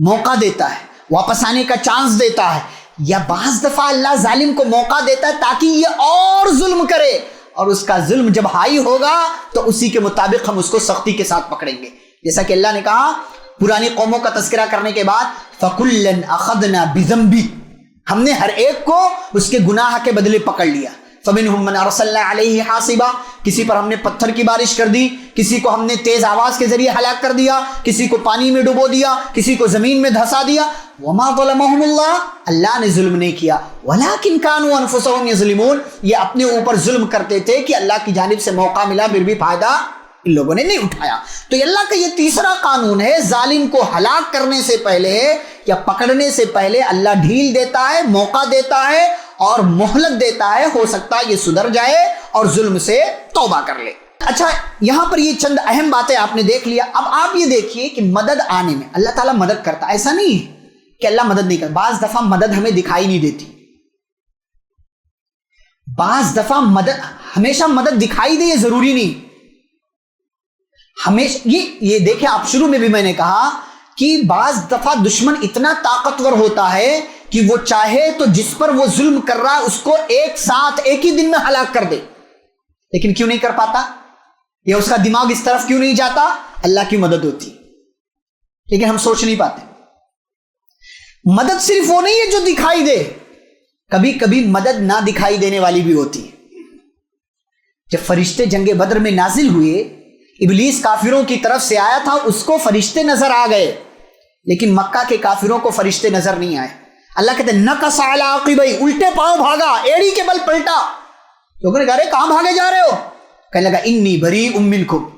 موقع دیتا ہے، واپس آنے کا چانس دیتا ہے، یا بعض دفعہ اللہ ظالم کو موقع دیتا ہے تاکہ یہ اور ظلم کرے، اور اس کا ظلم جب ہائی ہوگا تو اسی کے مطابق ہم اس کو سختی کے ساتھ پکڑیں گے۔ جیسا کہ اللہ نے کہا پرانی قوموں کا تذکرہ کرنے کے بعد فَكُلًّا أَخَذْنَا بِذَنبِهِ، ہم نے ہر ایک کو اس کے گناہ کے بدلے پکڑ لیا۔ فَمِنْهُمْ مَنْ أَرْسَلْنَا عَلَيْهِ حَاصِبًا، کسی پر ہم نے پتھر کی بارش کر دی، کسی کو ہم نے تیز آواز کے ذریعے ہلاک کر دیا، کسی کو پانی میں ڈبو دیا، کسی کو زمین میں دھسا دیا۔ وَمَا ظَلَمَهُمُ اللَّهُ، اللہ نے ظلم نہیں کیا، وَلَكِنْ كَانُوا أَنفُسَهُمْ يَظْلِمُونَ، یہ اپنے اوپر ظلم کرتے تھے کہ اللہ کی جانب سے موقع ملا پھر بھی فائدہ ان لوگوں نے نہیں اٹھایا۔ تو یہ اللہ کا یہ تیسرا قانون ہے، ظالم کو ہلاک کرنے سے پہلے یا پکڑنے سے پہلے اللہ ڈھیل دیتا ہے، موقع دیتا ہے اور مہلت دیتا ہے، ہو سکتا ہے یہ سدھر جائے اور ظلم سے توبہ کر لے۔ اچھا، یہاں پر یہ چند اہم باتیں آپ نے دیکھ لیا۔ اب آپ یہ دیکھیے کہ مدد آنے میں اللہ تعالیٰ مدد کرتا، ایسا نہیں ہے کہ اللہ مدد نہیں کرتا۔ بعض دفعہ مدد ہمیں دکھائی نہیں دیتی، بعض دفعہ مدد ہمیشہ مدد دکھائی دے، یہ ضروری نہیں ہمیشہ۔ یہ دیکھیں، آپ شروع میں بھی میں نے کہا کہ بعض دفعہ دشمن اتنا طاقتور ہوتا ہے کہ وہ چاہے تو جس پر وہ ظلم کر رہا ہے اس کو ایک ساتھ ایک ہی دن میں ہلاک کر دے، لیکن کیوں نہیں کر پاتا؟ یا اس کا دماغ اس طرف کیوں نہیں جاتا؟ اللہ کی مدد ہوتی، لیکن ہم سوچ نہیں پاتے۔ مدد صرف وہ نہیں ہے جو دکھائی دے، کبھی کبھی مدد نہ دکھائی دینے والی بھی ہوتی ہے۔ جب فرشتے جنگ بدر میں نازل ہوئے، ابلیس کافروں کی طرف سے آیا تھا، اس کو فرشتے نظر آ گئے، لیکن مکہ کے کافروں کو فرشتے نظر نہیں آئے۔ اللہ کہتے ہیں نکس علی عقبیہ، الٹے پاؤں بھاگا، ایڑی کے بل پلٹا۔ لوگوں نے کہا رہے کہاں بھاگے جا رہے ہو؟ کہنے لگا انی بریء منکم،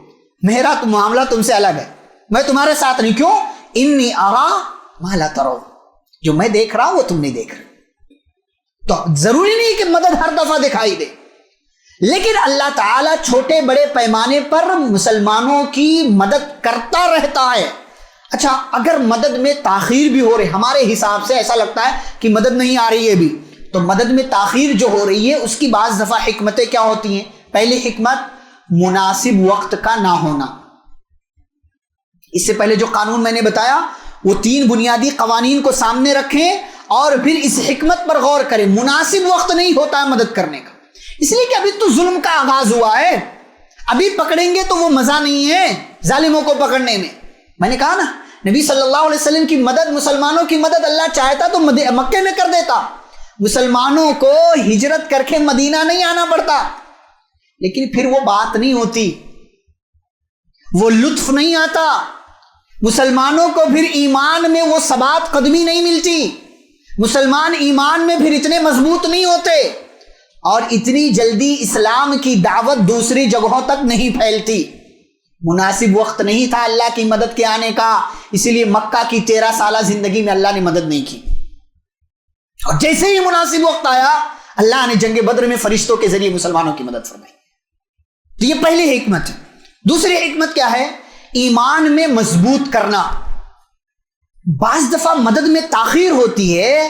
میرا تو معاملہ تم سے الگ ہے، میں تمہارے ساتھ نہیں۔ کیوں؟ انی ارا ما لا ترون، جو میں دیکھ رہا ہوں وہ تم نہیں دیکھ رہے۔ تو ضروری نہیں کہ مدد ہر دفعہ دکھائی دے، لیکن اللہ تعالیٰ چھوٹے بڑے پیمانے پر مسلمانوں کی مدد کرتا رہتا ہے۔ اچھا اگر مدد میں تاخیر بھی ہو رہی، ہمارے حساب سے ایسا لگتا ہے کہ مدد نہیں آ رہی ہے بھی، تو مدد میں تاخیر جو ہو رہی ہے اس کی بعض دفعہ حکمتیں کیا ہوتی ہیں؟ پہلی حکمت مناسب وقت کا نہ ہونا. اس سے پہلے جو قانون میں نے بتایا وہ 3 بنیادی قوانین کو سامنے رکھیں اور پھر اس حکمت پر غور کریں. مناسب وقت نہیں ہوتا ہے مدد کرنے کا، اس لیے کہ ابھی تو ظلم کا آغاز ہوا ہے، ابھی پکڑیں گے تو وہ مزہ نہیں ہے ظالموں کو پکڑنے میں. میں نے کہا نا نبی صلی اللہ علیہ وسلم کی مدد، مسلمانوں کی مدد اللہ چاہتا تو مکے میں کر دیتا، مسلمانوں کو ہجرت کر کے مدینہ نہیں آنا پڑتا، لیکن پھر وہ بات نہیں ہوتی، وہ لطف نہیں آتا، مسلمانوں کو پھر ایمان میں وہ ثبات قدمی نہیں ملتی، مسلمان ایمان میں پھر اتنے مضبوط نہیں ہوتے، اور اتنی جلدی اسلام کی دعوت دوسری جگہوں تک نہیں پھیلتی. مناسب وقت نہیں تھا اللہ کی مدد کے آنے کا، اسی لیے مکہ کی 13 سالہ زندگی میں اللہ نے مدد نہیں کی، اور جیسے ہی مناسب وقت آیا اللہ نے جنگ بدر میں فرشتوں کے ذریعے مسلمانوں کی مدد فرمائی. تو یہ پہلی حکمت ہے. دوسری حکمت کیا ہے؟ ایمان میں مضبوط کرنا. بعض دفعہ مدد میں تاخیر ہوتی ہے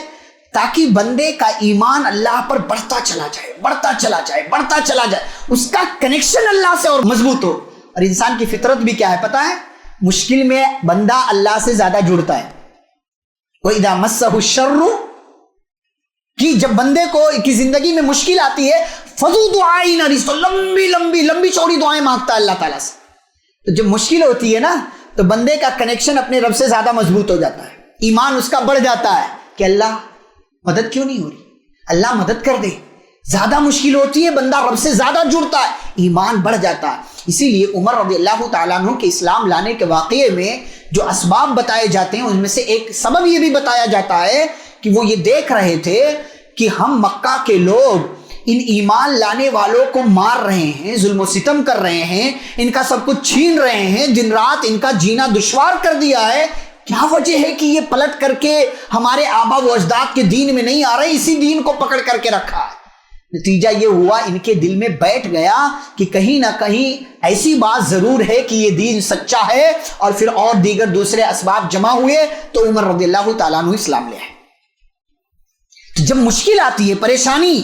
تاکہ بندے کا ایمان اللہ پر بڑھتا چلا جائے، بڑھتا چلا جائے، بڑھتا چلا جائے، اس کا کنیکشن اللہ سے اور مضبوط ہو. اور انسان کی فطرت بھی کیا ہے پتا ہے؟ مشکل میں بندہ اللہ سے زیادہ جڑتا ہے. وَإِذَا مَسَّهُ الشَّرُّ، کہ جب بندے کو کی زندگی میں مشکل آتی ہے فضو دعائیں نریس، تو لمبی لمبی لمبی چوڑی دعائیں مانگتا ہے اللہ تعالیٰ سے. تو جب مشکل ہوتی ہے نا تو بندے کا کنیکشن اپنے رب سے زیادہ مضبوط ہو جاتا ہے، ایمان اس کا بڑھ جاتا ہے کہ اللہ مدد کیوں نہیں ہو رہی، اللہ مدد کر دے. زیادہ مشکل ہوتی ہے بندہ رب سے زیادہ جڑتا ہے، ایمان بڑھ جاتا ہے. اسی لیے عمر رضی اللہ تعالیٰ عنہ کے اسلام لانے کے واقعے میں جو اسباب بتائے جاتے ہیں ان میں سے ایک سبب یہ بھی بتایا جاتا ہے کہ وہ یہ دیکھ رہے تھے کہ ہم مکہ کے لوگ ان ایمان لانے والوں کو مار رہے ہیں، ظلم و ستم کر رہے ہیں، ان کا سب کچھ چھین رہے ہیں، دن رات ان کا جینا دشوار کر دیا ہے. کیا وجہ ہے کہ یہ پلٹ کر کے ہمارے آبا و اجداد کے دین میں نہیں آ رہے، اسی دین کو پکڑ کر کے رکھا ہے. نتیجہ یہ ہوا ان کے دل میں بیٹھ گیا کہ کہیں نہ کہیں ایسی بات ضرور ہے کہ یہ دین سچا ہے، اور پھر اور دیگر دوسرے اسباب جمع ہوئے تو عمر رضی اللہ تعالیٰ عنہ اسلام لے آئے. تو جب مشکل آتی ہے، پریشانی،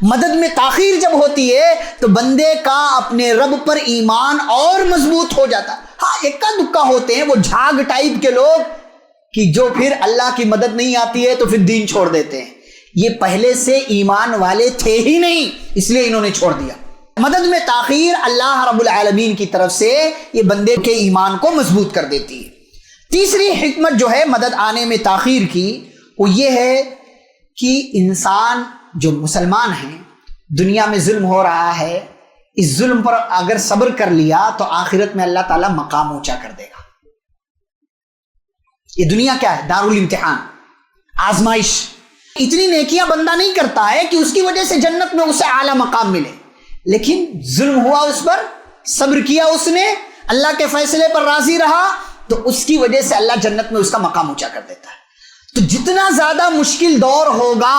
مدد میں تاخیر جب ہوتی ہے تو بندے کا اپنے رب پر ایمان اور مضبوط ہو جاتا ہے. ہاں اکا دکا ہوتے ہیں وہ جھاگ ٹائپ کے لوگ کہ جو پھر اللہ کی مدد نہیں آتی ہے تو پھر دین چھوڑ دیتے ہیں. یہ پہلے سے ایمان والے تھے ہی نہیں، اس لیے انہوں نے چھوڑ دیا. مدد میں تاخیر اللہ رب العالمین کی طرف سے یہ بندے کے ایمان کو مضبوط کر دیتی ہے. تیسری حکمت جو ہے مدد آنے میں تاخیر کی وہ یہ ہے کہ انسان جو مسلمان ہیں، دنیا میں ظلم ہو رہا ہے، اس ظلم پر اگر صبر کر لیا تو آخرت میں اللہ تعالیٰ مقام اونچا کر دے گا. یہ دنیا کیا ہے؟ دارالامتحان، آزمائش. اتنی نیکیاں بندہ نہیں کرتا ہے کہ اس کی وجہ سے جنت میں اسے اعلیٰ مقام ملے، لیکن ظلم ہوا اس پر، صبر کیا اس نے، اللہ کے فیصلے پر راضی رہا، تو اس کی وجہ سے اللہ جنت میں اس کا مقام اونچا کر دیتا ہے. تو جتنا زیادہ مشکل دور ہوگا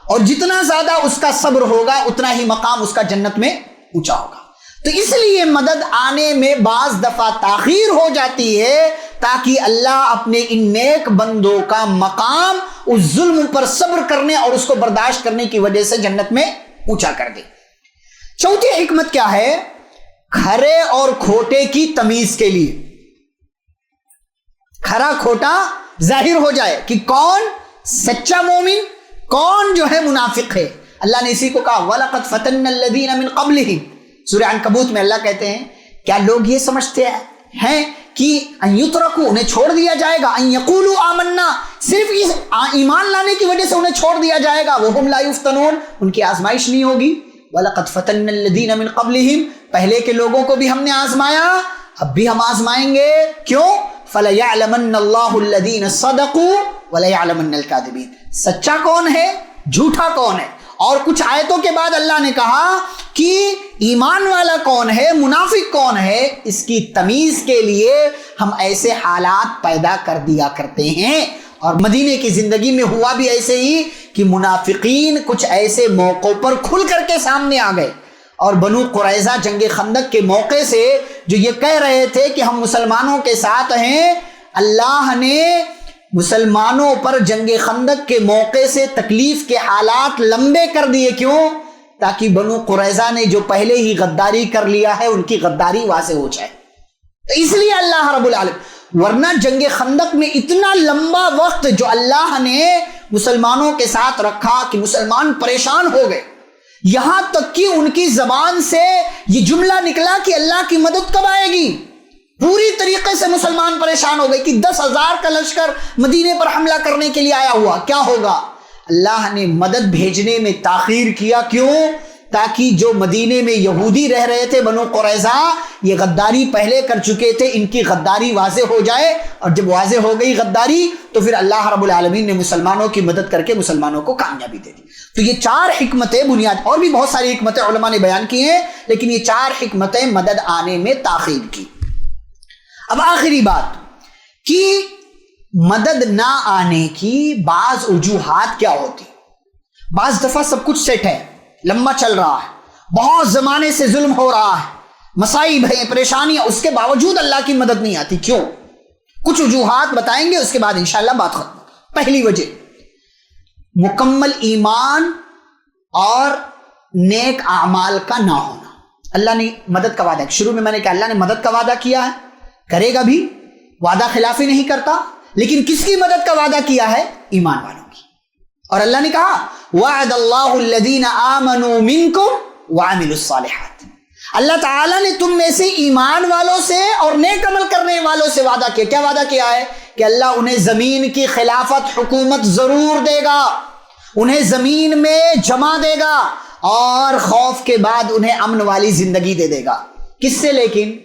اور جتنا زیادہ اس کا صبر ہوگا اتنا ہی مقام اس کا جنت میں اونچا ہوگا. تو اس لیے مدد آنے میں بعض دفعہ تاخیر ہو جاتی ہے تاکہ اللہ اپنے ان نیک بندوں کا مقام اس ظلم پر صبر کرنے اور اس کو برداشت کرنے کی وجہ سے جنت میں اونچا کر دے. چوتھی حکمت کیا ہے؟ کھرے اور کھوٹے کی تمیز کے لیے. کھرا کھوٹا ظاہر ہو جائے کہ کون سچا مومن، کون جو ہے منافق ہے. اللہ نے اسی کو کہا وَلَقَدْ فَتَنَّ الَّذِينَ مِنْ قَبْلِهِمْ. سورہ عنکبوت میں اللہ کہتے ہیں کیا لوگ یہ سمجھتے ہیں کہ ان یترکوا، انہیں چھوڑ دیا جائے گا، ان یقولوا آمنا، صرف اس ایمان لانے کی وجہ سے انہیں چھوڑ دیا جائے گا، وہم لا یفتنون، ان کی آزمائش نہیں ہوگی. وَلَقَدْ فَتَنَّ الَّذِينَ مِنْ قَبْلِهِمْ، پہلے کے لوگوں کو بھی ہم نے آزمایا، اب بھی ہم آزمائیں گے. کیوں؟ فَلَيَعْلَمَنَّ اللَّهُ الَّذِينَ صَدَقُوا وَلَيَعْلَمَنَّ الْكَاذِبِينَ. سچا کون ہے، جھوٹا کون ہے. اور کچھ آیتوں کے بعد اللہ نے کہا کہ ایمان والا کون ہے، منافق کون ہے، اس کی تمیز کے لیے ہم ایسے حالات پیدا کر دیا کرتے ہیں. اور مدینے کی زندگی میں ہوا بھی ایسے ہی کہ منافقین کچھ ایسے موقعوں پر کھل کر کے سامنے آ گئے. اور بنو قریظہ جنگ خندق کے موقع سے جو یہ کہہ رہے تھے کہ ہم مسلمانوں کے ساتھ ہیں، اللہ نے مسلمانوں پر جنگ خندق کے موقع سے تکلیف کے حالات لمبے کر دیے. کیوں؟ تاکہ بنو قریظہ نے جو پہلے ہی غداری کر لیا ہے ان کی غداری واضح ہو جائے. تو اس لیے اللہ رب العالمین، ورنہ جنگ خندق میں اتنا لمبا وقت جو اللہ نے مسلمانوں کے ساتھ رکھا کہ مسلمان پریشان ہو گئے، یہاں تک کہ ان کی زبان سے یہ جملہ نکلا کہ اللہ کی مدد کب آئے گی. پوری طریقے سے مسلمان پریشان ہو گئے کہ 10,000 کا لشکر مدینے پر حملہ کرنے کے لیے آیا ہوا، کیا ہوگا؟ اللہ نے مدد بھیجنے میں تاخیر کیا. کیوں؟ تاکہ جو مدینے میں یہودی رہ رہے تھے بنو قریظہ، یہ غداری پہلے کر چکے تھے، ان کی غداری واضح ہو جائے. اور جب واضح ہو گئی غداری تو پھر اللہ رب العالمین نے مسلمانوں کی مدد کر کے مسلمانوں کو کامیابی دے دی. تو یہ 4 حکمتیں بنیاد، اور بھی بہت ساری حکمتیں علماء نے بیان کی ہیں، لیکن یہ 4 حکمتیں مدد آنے میں تاخیر کی. اب آخری بات کہ مدد نہ آنے کی بعض وجوہات کیا ہوتی. بعض دفعہ سب کچھ سیٹ ہے، لمبا چل رہا ہے، بہت زمانے سے ظلم ہو رہا ہے، مصائب ہیں، پریشانیاں، اس کے باوجود اللہ کی مدد نہیں آتی. کیوں؟ کچھ وجوہات بتائیں گے، اس کے بعد انشاءاللہ بات ختم. پہلی وجہ مکمل ایمان اور نیک اعمال کا نہ ہونا. اللہ نے مدد کا وعدہ، شروع میں نے کہا اللہ نے مدد کا وعدہ کیا ہے، کرے گا بھی، وعدہ خلافی نہیں کرتا. لیکن کس کی مدد کا وعدہ کیا ہے؟ ایمان والوں کی. اور اللہ نے کہا وعد اللہ الذین آمنوا منکم وعملوا الصالحات. اللہ تعالیٰ نے تم میں سے ایمان والوں سے اور نیک عمل کرنے والوں سے وعدہ کیا. کیا وعدہ کیا ہے؟ کہ اللہ انہیں زمین کی خلافت، حکومت ضرور دے گا، انہیں زمین میں جمع دے گا، اور خوف کے بعد انہیں امن والی زندگی دے دے گا. کس سے؟ لیکن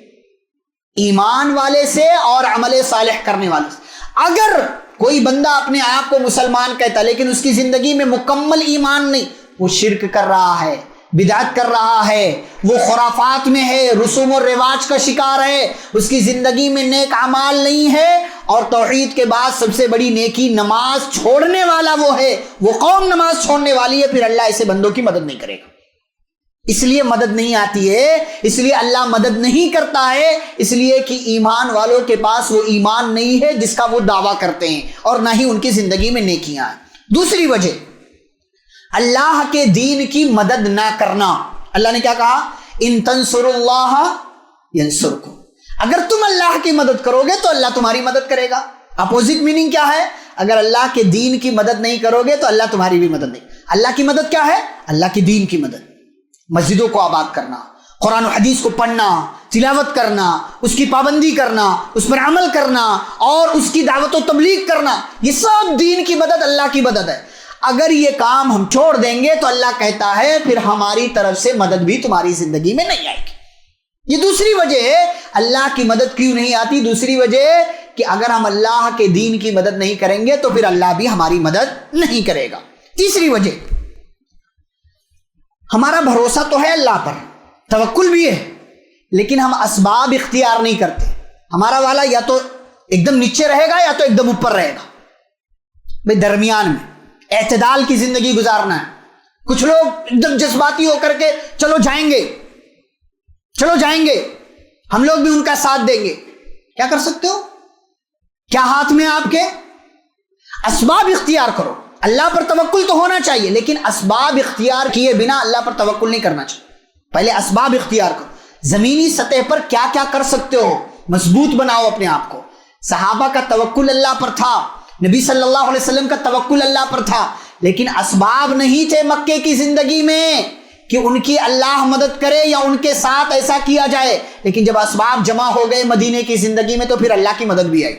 ایمان والے سے اور عمل صالح کرنے والے سے. اگر کوئی بندہ اپنے آپ کو مسلمان کہتا لیکن اس کی زندگی میں مکمل ایمان نہیں، وہ شرک کر رہا ہے، بدعت کر رہا ہے، وہ خرافات میں ہے، رسوم و رواج کا شکار ہے، اس کی زندگی میں نیک اعمال نہیں ہے، اور توحید کے بعد سب سے بڑی نیکی نماز چھوڑنے والا وہ ہے، وہ قوم نماز چھوڑنے والی ہے، پھر اللہ ایسے بندوں کی مدد نہیں کرے گا. اس لیے مدد نہیں آتی ہے، اس لیے اللہ مدد نہیں کرتا ہے، اس لیے کہ ایمان والوں کے پاس وہ ایمان نہیں ہے جس کا وہ دعویٰ کرتے ہیں، اور نہ ہی ان کی زندگی میں نیکیاں ہیں. دوسری وجہ اللہ کے دین کی مدد نہ کرنا. اللہ نے کیا کہا؟ ان تنصروا اللہ ینصرکم. اگر تم اللہ کی مدد کرو گے تو اللہ تمہاری مدد کرے گا. اپوزٹ میننگ کیا ہے؟ اگر اللہ کے دین کی مدد نہیں کرو گے تو اللہ تمہاری بھی مدد نہیں. اللہ کی مدد کیا ہے؟ اللہ کے دین کی مدد. مسجدوں کو آباد کرنا، قرآن و حدیث کو پڑھنا، تلاوت کرنا، اس کی پابندی کرنا، اس پر عمل کرنا، اور اس کی دعوت و تبلیغ کرنا، یہ سب دین کی مدد، اللہ کی مدد ہے. اگر یہ کام ہم چھوڑ دیں گے تو اللہ کہتا ہے پھر ہماری طرف سے مدد بھی تمہاری زندگی میں نہیں آئے گی. یہ دوسری وجہ ہے اللہ کی مدد کیوں نہیں آتی. دوسری وجہ کہ اگر ہم اللہ کے دین کی مدد نہیں کریں گے تو پھر اللہ بھی ہماری مدد نہیں کرے گا. تیسری وجہ ہمارا بھروسہ تو ہے اللہ پر، توکل بھی ہے، لیکن ہم اسباب اختیار نہیں کرتے. ہمارا والا یا تو ایک دم نیچے رہے گا یا تو ایک دم اوپر رہے گا. بھئی درمیان میں اعتدال کی زندگی گزارنا ہے. کچھ لوگ ایک دم جذباتی ہو کر کے چلو جائیں گے، چلو جائیں گے، ہم لوگ بھی ان کا ساتھ دیں گے. کیا کر سکتے ہو؟ کیا ہاتھ میں آپ کے؟ اسباب اختیار کرو. اللہ پر توکل تو ہونا چاہیے، لیکن اسباب اختیار کیے بنا اللہ پر توکل نہیں کرنا چاہیے. پہلے اسباب اختیار کرو. زمینی سطح پر کیا کیا کر سکتے ہو مضبوط بناؤ اپنے آپ کو. صحابہ کا توکل اللہ پر تھا، نبی صلی اللہ علیہ وسلم کا توکل اللہ پر تھا، لیکن اسباب نہیں تھے مکے کی زندگی میں کہ ان کی اللہ مدد کرے یا ان کے ساتھ ایسا کیا جائے. لیکن جب اسباب جمع ہو گئے مدینے کی زندگی میں تو پھر اللہ کی مدد بھی آئی.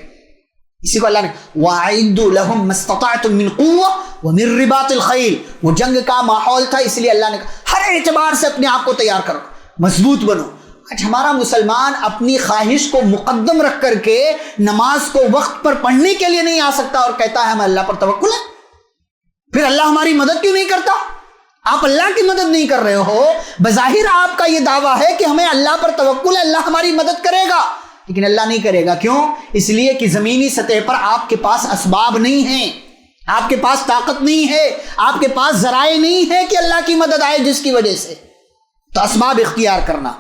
اسی کو اللہ نے وَأَعِدُّوا لَهُم مَّا اسْتَطَعْتُم مِّن قُوَّةٍ وَمِن رِّبَاطِ الْخَيْلِ. وہ جنگ کا ماحول تھا، اس لیے اللہ نے کہا ہر اعتبار سے اپنے آپ کو تیار کرو، مضبوط بنو. آج ہمارا مسلمان اپنی خواہش کو مقدم رکھ کر کے نماز کو وقت پر پڑھنے کے لیے نہیں آ سکتا اور کہتا ہے ہمیں اللہ پر توکل ہے. پھر اللہ ہماری مدد کیوں نہیں کرتا؟ آپ اللہ کی مدد نہیں کر رہے ہو. بظاہر آپ کا یہ دعویٰ ہے کہ ہمیں اللہ پر توکل ہے، اللہ ہماری مدد کرے گا، لیکن اللہ نہیں کرے گا. کیوں؟ اس لیے کہ زمینی سطح پر آپ کے پاس اسباب نہیں ہیں، آپ کے پاس طاقت نہیں ہے، آپ کے پاس ذرائع نہیں ہے کہ اللہ کی مدد آئے، جس کی وجہ سے تو اسباب اختیار کرنا.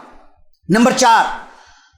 نمبر 4،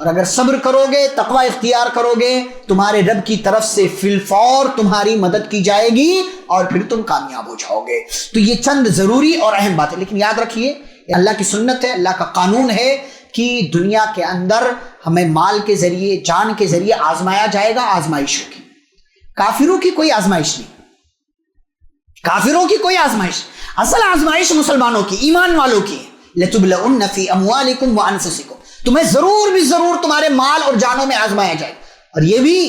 اور اگر صبر کرو گے، تقوی اختیار کرو گے، تمہارے رب کی طرف سے فی الفور تمہاری مدد کی جائے گی اور پھر تم کامیاب ہو جاؤ گے۔ تو یہ چند ضروری اور اہم باتیں، لیکن یاد رکھیے اللہ کی سنت ہے، اللہ کا قانون ہے کہ دنیا کے اندر ہمیں مال کے ذریعے، جان کے ذریعے آزمایا جائے گا، آزمائش ہوگی۔ کافروں کی کوئی آزمائش نہیں، کافروں کی کوئی آزمائش، اصل آزمائش مسلمانوں کی، ایمان والوں کی۔ لَتُبْلَؤُنَّ فِي أَمْوَالِكُمْ وَأَنفُسِكُمْ، تمہیں ضرور بھی ضرور تمہارے مال اور جانوں میں آزمایا جائے گا۔ اور یہ بھی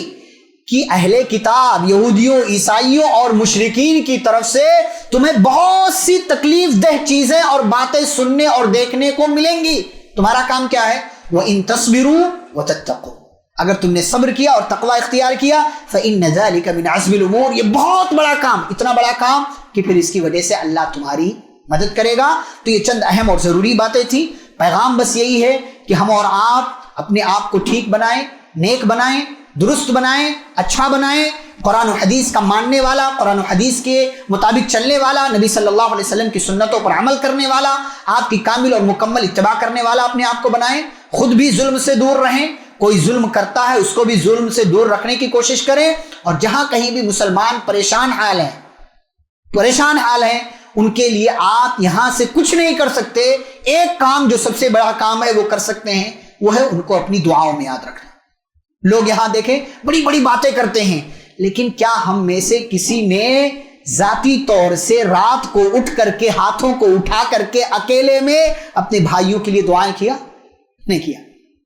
کہ اہل کتاب، یہودیوں، عیسائیوں اور مشرکین کی طرف سے تمہیں بہت سی تکلیف دہ چیزیں اور باتیں سننے اور دیکھنے کو ملیں گی۔ تمہارا کام کیا ہے؟ وَإِن تَصْبِرُوا وَتَتَّقُوا، اگر تم نے صبر کیا اور تقوی اختیار کیا، فَإِنَّ ذَلِكَ مِنْ عَزْمِ الْأُمُورِ، یہ بہت بڑا کام، اتنا بڑا کام کہ پھر اس کی وجہ سے اللہ تمہاری مدد کرے گا۔ تو یہ چند اہم اور ضروری باتیں تھیں۔ پیغام بس یہی ہے کہ ہم اور آپ اپنے آپ کو ٹھیک بنائیں، نیک بنائیں، درست بنائیں، اچھا بنائیں، قرآن و حدیث کا ماننے والا، قرآن و حدیث کے مطابق چلنے والا، نبی صلی اللہ علیہ وسلم کی سنتوں پر عمل کرنے والا، آپ کی کامل اور مکمل اتباع کرنے والا اپنے آپ کو بنائیں۔ خود بھی ظلم سے دور رہیں، کوئی ظلم کرتا ہے اس کو بھی ظلم سے دور رکھنے کی کوشش کریں، اور جہاں کہیں بھی مسلمان پریشان حال ہیں ان کے لیے آپ یہاں سے کچھ نہیں کر سکتے، ایک کام جو سب سے بڑا کام ہے وہ کر سکتے ہیں، وہ ہے ان کو اپنی دعاؤں میں یاد رکھنا۔ لوگ یہاں دیکھیں بڑی بڑی باتیں کرتے ہیں، لیکن کیا ہم میں سے کسی نے ذاتی طور سے رات کو اٹھ کر کے ہاتھوں کو اٹھا کر کے اکیلے میں اپنے بھائیوں کے لیے دعائیں کیا؟ نہیں کیا۔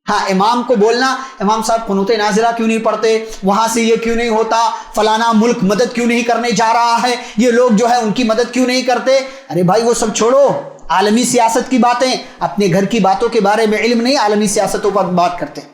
ہاں، امام کو بولنا، امام صاحب قنوت نازلہ کیوں نہیں پڑھتے، وہاں سے یہ کیوں نہیں ہوتا، فلانا ملک مدد کیوں نہیں کرنے جا رہا ہے، یہ لوگ جو ہے ان کی مدد کیوں نہیں کرتے۔ ارے بھائی وہ سب چھوڑو، عالمی سیاست کی باتیں، اپنے گھر کی باتوں کے بارے میں علم نہیں، عالمی سیاستوں پر بات کرتے ہیں۔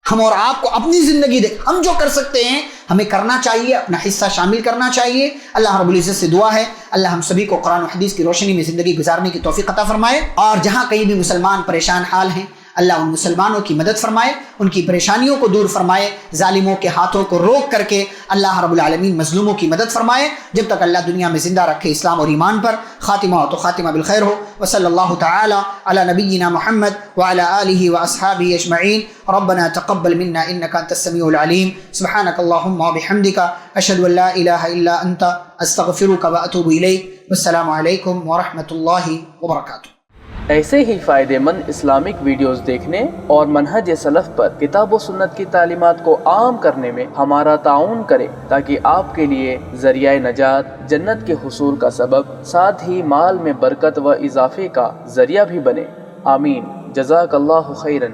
ہم اور آپ کو اپنی زندگی ہم جو کر سکتے ہیں ہمیں کرنا چاہیے، اپنا حصہ شامل کرنا چاہیے۔ اللہ رب العزت سے دعا ہے اللہ ہم سبھی کو قرآن و حدیث کی روشنی میں زندگی گزارنے کی توفیق عطا فرمائے، اور جہاں کہیں بھی مسلمان پریشان حال ہیں اللہ ان مسلمانوں کی مدد فرمائے، ان کی پریشانیوں کو دور فرمائے، ظالموں کے ہاتھوں کو روک کر کے اللہ رب العالمین مظلوموں کی مدد فرمائے، جب تک اللہ دنیا میں زندہ رکھے اسلام اور ایمان پر۔ خاتمہ ہو تو خاتمہ بالخیر ہو۔ وصلی اللہ تعالی علی نبینا محمد وعلی آلہ واصحابہ اجمعین۔ ربنا تقبل منا انک انت السمیع العلیم، سبحانک اللہم وبحمدک، اشہد ان لا الہ الا انت، استغفرک واتوب الیک۔ والسلام علیکم ورحمۃ اللہ وبرکاتہ۔ ایسے ہی فائدہ مند اسلامک ویڈیوز دیکھنے اور منہج سلف پر کتاب و سنت کی تعلیمات کو عام کرنے میں ہمارا تعاون کریں، تاکہ آپ کے لیے ذریعہ نجات، جنت کے حصول کا سبب، ساتھ ہی مال میں برکت و اضافے کا ذریعہ بھی بنے۔ آمین۔ جزاک اللہ خیرن۔